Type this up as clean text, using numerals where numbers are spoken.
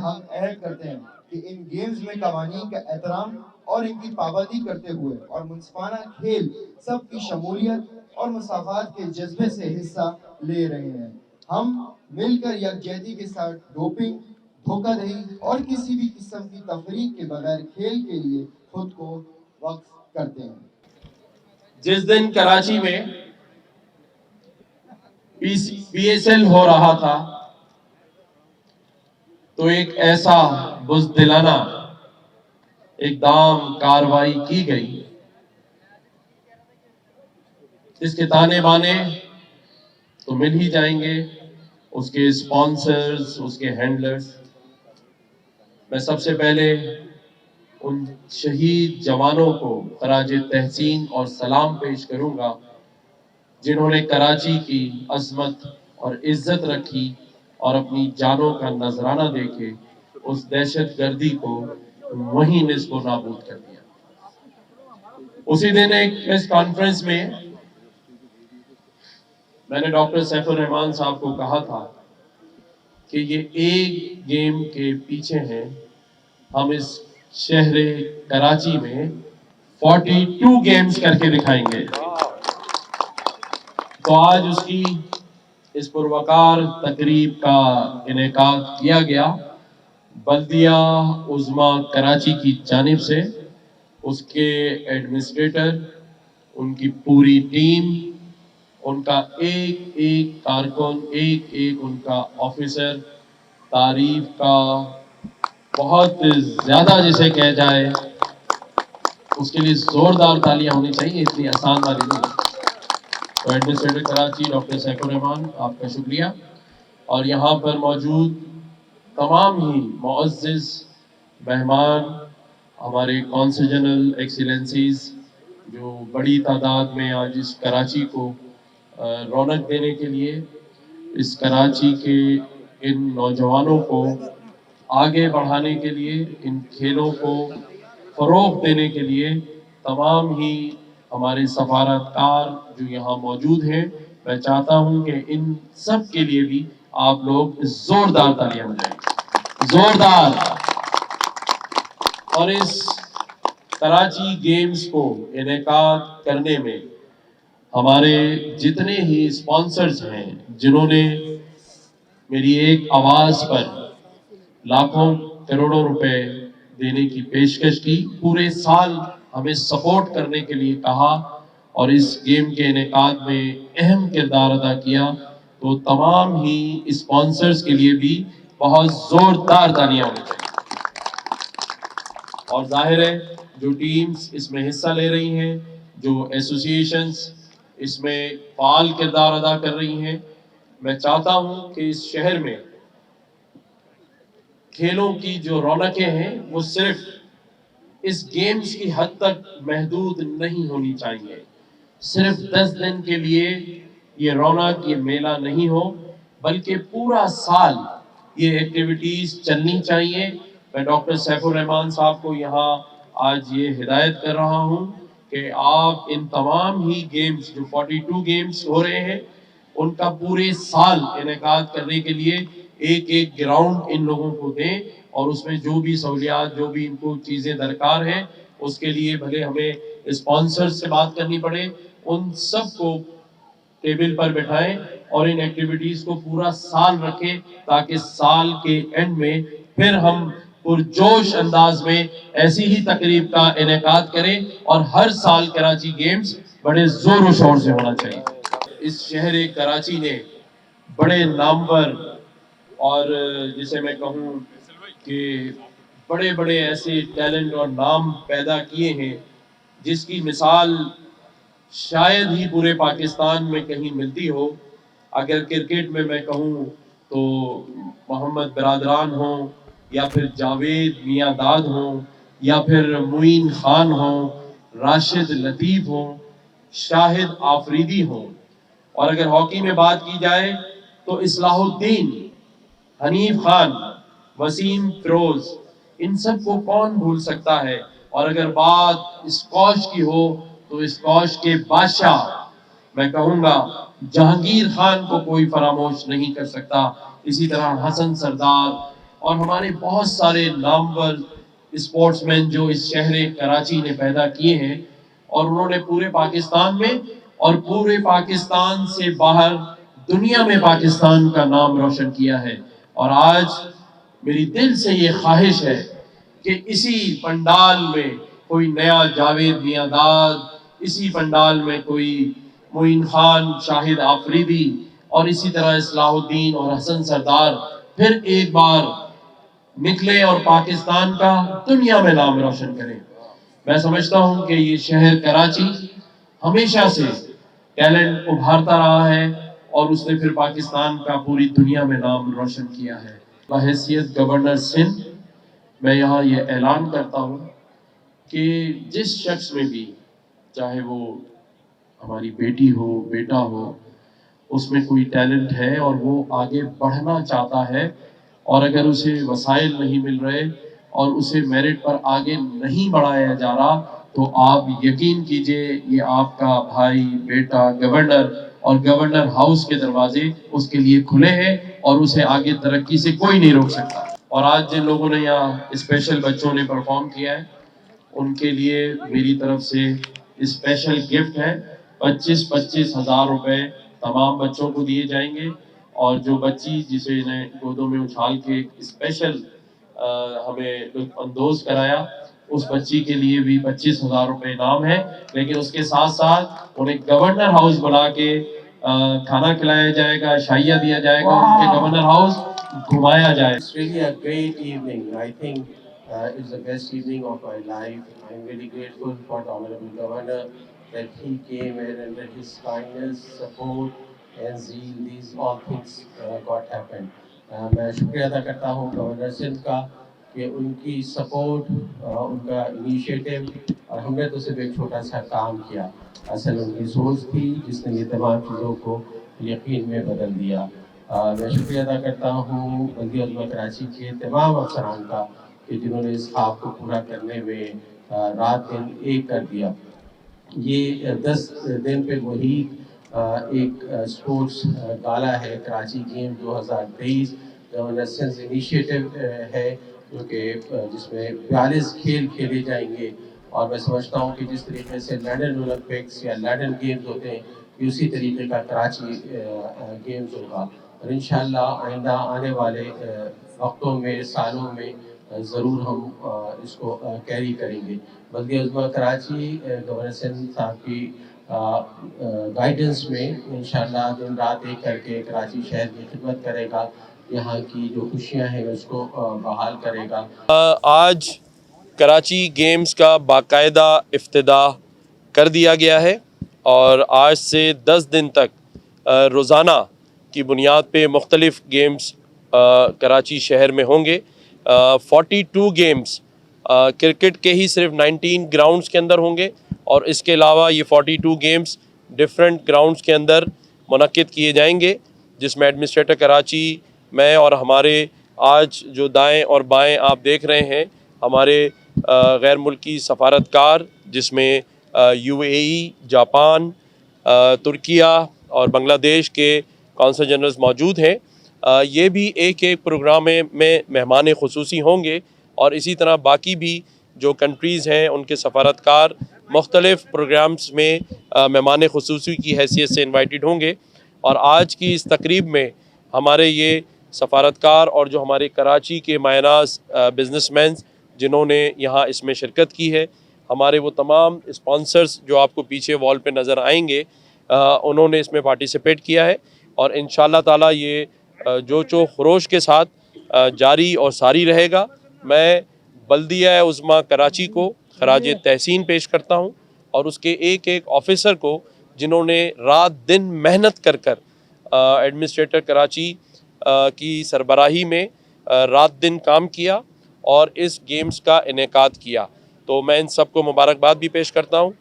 ہم عہد کرتے ہیں کہ ان گیمز میں قوانین کا احترام اور ان کی پابندی کرتے ہوئے اور منصفانہ کھیل سب کی شمولیت اور مساوات کے جذبے سے حصہ لے رہے ہیں۔ ہم مل کر یکجہتی کے ساتھ ڈوپنگ، دھوکہ دہی اور کسی بھی قسم کی تفریق کے بغیر کھیل کے لیے خود کو وقف کرتے ہیں۔ جس دن کراچی میں پی ایس ایل ہو رہا تھا تو ایک ایسا بزدلانہ اقدام کارروائی کی گئی جس کے تانے بانے تو مل ہی جائیں گے، اس کے اسپانسرز، اس کے ہینڈلرز۔ میں سب سے پہلے ان شہید جوانوں کو خراج تحسین اور سلام پیش کروں گا جنہوں نے کراچی کی عظمت اور عزت رکھی اور اپنی جانوں کا نذرانہ دے کے اس دہشت گردی کو وہیں نصب و نابود کر دیا۔ اسی دن ایک پریس کانفرنس میں میں نے ڈاکٹر سیف الرحمان صاحب کو کہا تھا کہ یہ ایک گیم کے پیچھے ہیں، ہم اس شہر کراچی میں 42 گیمز کر کے دکھائیں گے۔ تو آج اس کی اس پروقار تقریب کا انعقاد کیا گیا بلدیہ عظمیٰ کراچی کی جانب سے، اس کے ایڈمنسٹریٹر، ان کی پوری ٹیم، ان کا ایک ایک کارکن، ایک ایک ان کا آفیسر، تعریف کا بہت زیادہ جسے کہہ جائے اس کے لیے زوردار تالیاں ہونی چاہیے، اتنی آسان والی نہیں۔ تو ایڈمنسٹریٹر کراچی ڈاکٹر سیف الرحمان، آپ کا شکریہ، اور یہاں پر موجود تمام ہی معزز مہمان، ہمارے کونسل جنرل ایکسیلنسیز جو بڑی تعداد میں آج اس کراچی کو رونق دینے کے لیے، اس کراچی کے ان نوجوانوں کو آگے بڑھانے کے لیے، ان کھیلوں کو فروغ دینے کے لیے، تمام ہی ہمارے سفارتکار جو یہاں موجود ہیں، میں چاہتا ہوں کہ ان سب کے لیے بھی آپ لوگ زوردار تالیاں بجائیں، زوردار۔ اور اس کراچی گیمز کو انعقاد کرنے میں ہمارے جتنے ہی اسپانسرز ہیں جنہوں نے میری ایک آواز پر لاکھوں کروڑوں روپے دینے کی پیشکش کی، پورے سال ہمیں سپورٹ کرنے کے لیے کہا اور اس گیم کے انعقاد میں اہم کردار ادا کیا، تو تمام ہی اسپانسرز کے لیے بھی بہت زوردار تالیاں ہونی چاہیے۔ اور ظاہر ہے جو ٹیمز اس میں حصہ لے رہی ہیں، جو ایسوسی ایشنز اس میں فعال کردار ادا کر رہی ہیں، میں چاہتا ہوں کہ اس شہر میں کھیلوں کی جو رونقیں ہیں وہ صرف اس گیمز کی حد تک محدود نہیں ہونی چاہیے، صرف 10 دن کے لیے یہ رونق، یہ میلہ نہیں ہو، بلکہ پورا سال یہ ایکٹیویٹیز چلنی چاہیے۔ میں ڈاکٹر سیف الرحمان صاحب کو یہاں آج یہ ہدایت کر رہا ہوں کہ آپ ان تمام ہی گیمز جو 42 گیمز ہو رہے ہیں ان کا پورے سال انعقاد کرنے کے لیے ایک ایک گراؤنڈ ان لوگوں کو دیں، اور اس میں جو بھی سہولیات، جو بھی ان کو چیزیں درکار ہیں، اس کے لیے بھلے ہمیں اسپانسر سے بات کرنی پڑے، ان سب کو ٹیبل پر بٹھائیں اور ان ایکٹیویٹیز کو پورا سال رکھیں، تاکہ سال کے اینڈ میں پھر ہم پرجوش انداز میں ایسی ہی تقریب کا انعقاد کریں، اور ہر سال کراچی گیمز بڑے زور و شور سے ہونا چاہیے۔ اس شہر کراچی نے بڑے نامور اور جسے میں کہوں کہ بڑے بڑے ایسے ٹیلنٹ اور نام پیدا کیے ہیں جس کی مثال شاید ہی پورے پاکستان میں کہیں ملتی ہو۔ اگر کرکٹ میں کہوں تو محمد برادران ہوں، یا پھر جاوید میاں داد ہوں، یا پھر معین خان ہوں، راشد لطیف ہوں، شاہد آفریدی ہوں، اور اگر ہاکی میں بات کی جائے تو اصلاح الدین، حنیف خان، وسیم فیروز، ان سب کو کون بھول سکتا ہے۔ اور اگر بات اسکواش کی ہو تو اسکواش کے بادشاہ میں کہوں گا جہانگیر خان کو کوئی فراموش نہیں کر سکتا۔ اسی طرح حسن سردار، اور ہمارے بہت سارے نامور اسپورٹس مین جو اس شہر کراچی نے پیدا کیے ہیں، اور انہوں نے پورے پاکستان میں اور پورے پاکستان سے باہر دنیا میں پاکستان کا نام روشن کیا ہے۔ اور آج میری دل سے یہ خواہش ہے کہ اسی پنڈال میں کوئی نیا جاوید میاں، اسی پنڈال میں کوئی معین خان شاہد آفریدی، اور اسی طرح اصلاح الدین اور حسن سردار پھر ایک بار نکلے اور پاکستان کا دنیا میں نام روشن کریں۔ میں سمجھتا ہوں کہ یہ شہر کراچی ہمیشہ سے ٹیلنٹ ابھارتا رہا ہے، اور اس نے پھر پاکستان کا پوری دنیا میں نام روشن کیا ہے۔ بحیثیت گورنر سندھ میں یہاں یہ اعلان کرتا ہوں کہ جس شخص میں بھی، چاہے وہ ہماری بیٹی ہو، بیٹا ہو، اس میں کوئی ٹیلنٹ ہے اور وہ آگے بڑھنا چاہتا ہے، اور اگر اسے وسائل نہیں مل رہے اور اسے میرٹ پر آگے نہیں بڑھایا جا رہا، تو آپ یقین کیجئے یہ آپ کا بھائی، بیٹا، گورنر، اور گورنر ہاؤس کے دروازے اس کے لیے کھلے ہیں، اور اسے آگے ترقی سے کوئی نہیں روک سکتا۔ اور آج جن لوگوں نے یہاں اسپیشل بچوں نے پرفارم کیا ہے، ان کے لیے میری طرف سے اسپیشل گفٹ ہے۔ 25 ہزار روپے تمام بچوں کو دیے جائیں گے، اور جو بچی جسے انہیں گودوں میں اچھال کے اسپیشل ہمیں لطف اندوز کرایا، اس بچی کے لیے بھی 25 ہزار روپے انعام ہے، لیکن اس کے ساتھ ساتھ انہیں گورنر ہاؤس بلا کے کھانا کھلایا جائے گا، شائیہ دیا جائے گا، ان کے گورنر ہاؤس گھمایا جائے گا۔ It's really a great evening. I think it's the best evening of my life. I'm really grateful for the Honorable Governor that he came and under his kindness, support and zeal, these all things got happened. میں شکریہ ادا کرتا ہوں governor Sindh کا کہ ان کی support, ان کا initiative, اور ہم نے تو صرف ایک چھوٹا سا کام کیا، اصل ان کی سوچ تھی جس نے یہ تمام چیزوں کو یقین میں بدل دیا۔ میں شکریہ ادا کرتا ہوں بلدیہ عظمیٰ کراچی کے تمام افسران کا کہ جنہوں نے اس خواب کو پورا کرنے میں رات دن ایک کر دیا۔ یہ 10 دن پہ محیط ایک اسپورٹس گالا ہے، Karachi game 2023 governor Sindh initiative ہے، جو کہ جس میں 42 کھیل کھیلے جائیں گے، اور میں سمجھتا ہوں کہ جس طریقے سے لنڈن اولمپکس یا لنڈن گیمز ہوتے ہیں، اسی طریقے کا کراچی گیمز ہوگا، اور انشاءاللہ آئندہ آنے والے وقتوں میں، سالوں میں ضرور ہم اس کو کیری کریں گے۔ بلدیہ عظمیٰ کراچی گورنر سندھ صاحب کی گائیڈنس میں انشاءاللہ دن رات ایک کر کے کراچی شہر کی خدمت کرے گا، یہاں کی جو خوشیاں ہیں اس کو بحال کرے گا۔ آج کراچی گیمز کا باقاعدہ افتتاح کر دیا گیا ہے، اور آج سے 10 دن تک روزانہ کی بنیاد پہ مختلف گیمز کراچی شہر میں ہوں گے۔ 42 گیمز کرکٹ کے ہی صرف 19 گراؤنڈز کے اندر ہوں گے، اور اس کے علاوہ یہ 42 گیمز ڈفرینٹ گراؤنڈز کے اندر منعقد کیے جائیں گے، جس میں ایڈمنسٹریٹر کراچی میں اور ہمارے آج جو دائیں اور بائیں آپ دیکھ رہے ہیں ہمارے غیر ملکی سفارتکار، جس میں UAE، جاپان، ترکیہ اور بنگلہ دیش کے کونسل جنرلز موجود ہیں، یہ بھی ایک ایک پروگرام میں مہمان خصوصی ہوں گے، اور اسی طرح باقی بھی جو کنٹریز ہیں ان کے سفارتکار مختلف پروگرامز میں مہمان خصوصی کی حیثیت سے انوائٹڈ ہوں گے۔ اور آج کی اس تقریب میں ہمارے یہ سفارتکار اور جو ہمارے کراچی کے مایہ ناز بزنس مینز جنہوں نے یہاں اس میں شرکت کی ہے، ہمارے وہ تمام اسپانسرز جو آپ کو پیچھے وال پہ نظر آئیں گے، انہوں نے اس میں پارٹیسپیٹ کیا ہے، اور انشاءاللہ تعالیٰ یہ جوش و خروش کے ساتھ جاری اور ساری رہے گا۔ میں بلدیہ عظمیٰ کراچی کو خراج تحسین پیش کرتا ہوں، اور اس کے ایک ایک آفیسر کو جنہوں نے رات دن محنت کر ایڈمنسٹریٹر کراچی کی سربراہی میں رات دن کام کیا اور اس گیمز کا انعقاد کیا، تو میں ان سب کو مبارکباد بھی پیش کرتا ہوں۔